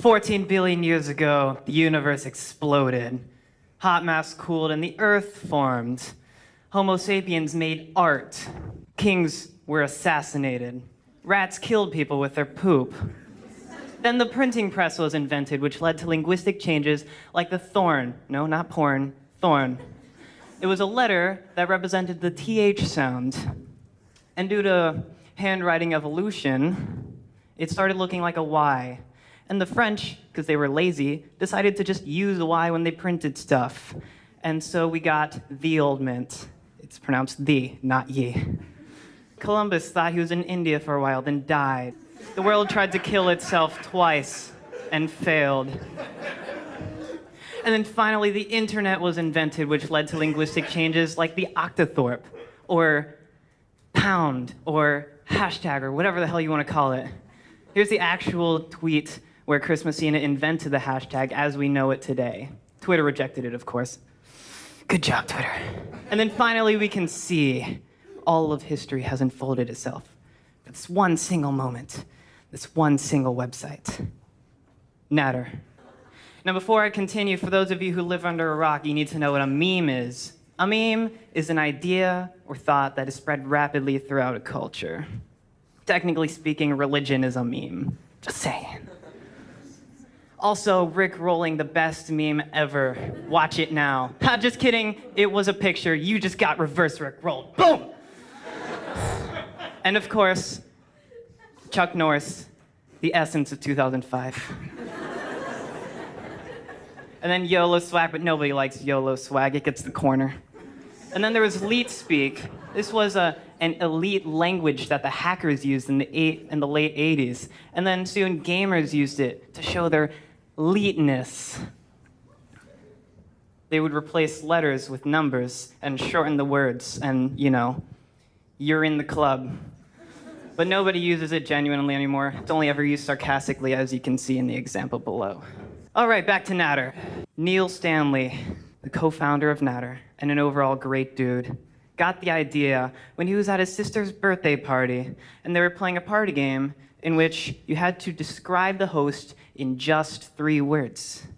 14 billion years ago, the universe exploded. Hot mass cooled and the earth formed. Homo sapiens made art. Kings were assassinated. Rats killed people with their poop. Then the printing press was invented, which led to linguistic changes like the thorn. No, not porn, thorn. It was a letter that represented the TH sound. And due to handwriting evolution, it started looking like a Y. And the French, because they were lazy, decided to just use a Y when they printed stuff. And so we got the old mint. It's pronounced the, not ye. Columbus thought he was in India for a while, then died. The world tried to kill itself twice and failed. And then finally, the internet was invented, which led to linguistic changes like the octothorpe, or pound, or hashtag, or whatever the hell you want to call it. Here's the actual tweet where Chris Messina invented the hashtag as we know it today. Twitter rejected it, of course. Good job, Twitter. And then finally, we can see all of history has unfolded itself. This one single moment, this one single website. Natter. Now, before I continue, for those of you who live under a rock, you need to know what a meme is. A meme is an idea or thought that is spread rapidly throughout a culture. Technically speaking, religion is a meme. Just saying. Also, Rick rolling the best meme ever. Watch it now. Ha, just kidding. It was a picture. You just got reverse Rick rolled. Boom! And of course, Chuck Norris, the essence of 2005. And then YOLO swag, but nobody likes YOLO swag. It gets the corner. And then there was Leet Speak. This was an elite language that the hackers used in the late 80s. And then soon gamers used it to show their eliteness. They would replace letters with numbers and shorten the words and, you're in the club. But nobody uses it genuinely anymore. It's only ever used sarcastically, as you can see in the example below. All right, back to Natter. Neil Stanley, the co-founder of Natter, and an overall great dude, got the idea when he was at his sister's birthday party, and they were playing a party game in which you had to describe the host in just 3 words.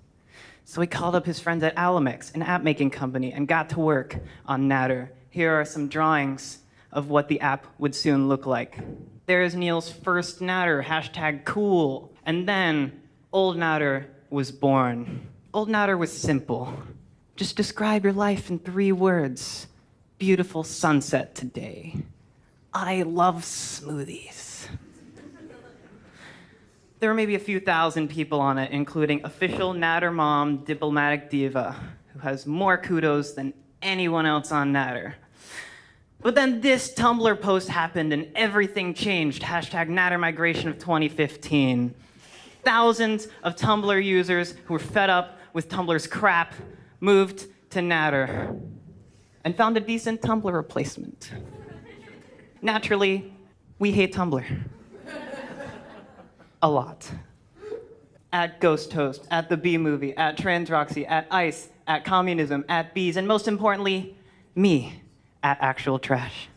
So he called up his friends at Alamex, an app-making company, and got to work on Natter. Here are some drawings of what the app would soon look like. There's Neil's first Natter, #cool. And then Old Natter was born. Old Natter was simple. Just describe your life in 3 words. Beautiful sunset today. I love smoothies. There were maybe a few thousand people on it, including official Natter mom, diplomatic diva, who has more kudos than anyone else on Natter. But then this Tumblr post happened and everything changed. #Natter migration of 2015. Thousands of Tumblr users who were fed up with Tumblr's crap moved to Natter and found a decent Tumblr replacement. Naturally, we hate Tumblr. A lot. At Ghost Toast, at the Bee Movie, at Transroxy, at ICE, at Communism, at Bees, and most importantly, me, at Actual Trash.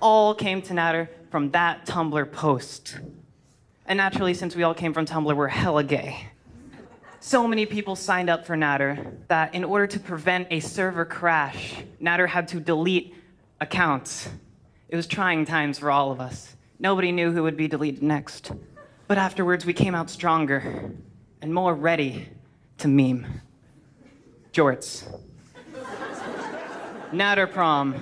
All came to Natter from that Tumblr post. And naturally, since we all came from Tumblr, we're hella gay. So many people signed up for Natter that in order to prevent a server crash, Natter had to delete accounts. It was trying times for all of us. Nobody knew who would be deleted next. But afterwards, we came out stronger and more ready to meme. Jorts. Natter Prom,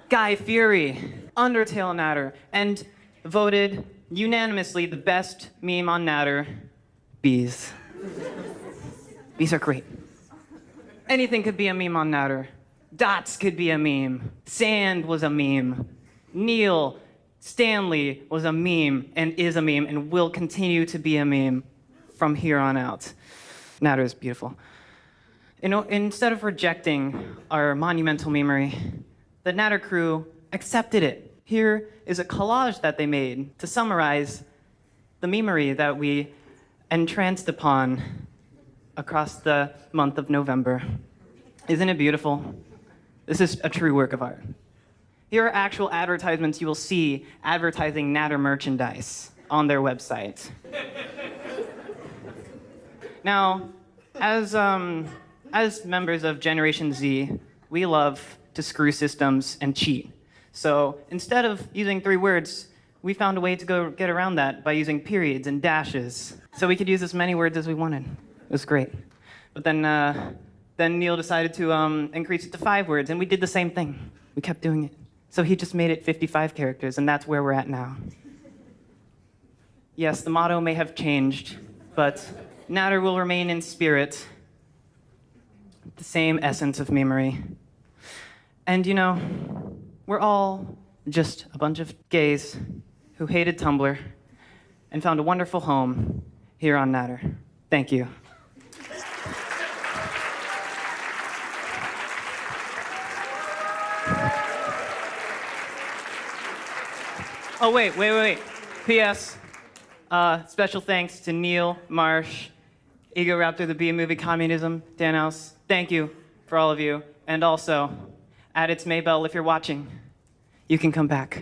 Guy Fury, Undertale Natter, and voted unanimously the best meme on Natter, bees. Bees are great. Anything could be a meme on Natter. Dots could be a meme. Sand was a meme. Neil Stanley was a meme and is a meme and will continue to be a meme from here on out. Natter is beautiful. Instead of rejecting our monumental memery, the Natter crew accepted it. Here is a collage that they made to summarize the memery that we entranced upon across the month of November. Isn't it beautiful? This is a true work of art. Here are actual advertisements you will see advertising Natter merchandise on their website. Now, as members of Generation Z, we love to screw systems and cheat. So instead of using 3 words, we found a way to go get around that by using periods and dashes. So we could use as many words as we wanted. It was great. But then Neil decided to increase it to 5 words, and we did the same thing. We kept doing it. So he just made it 55 characters, and that's where we're at now. Yes, the motto may have changed, but Natter will remain in spirit, the same essence of memory. And you know, we're all just a bunch of gays who hated Tumblr and found a wonderful home here on Natter. Thank you. Oh, wait. P.S. Special thanks to Neil, Marsh, Ego Raptor, the B-Movie Communism, Dan House. Thank you for all of you. And also, Aditz Maybell, if you're watching, you can come back.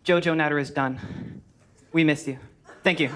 Jojo Natter is done. We miss you. Thank you.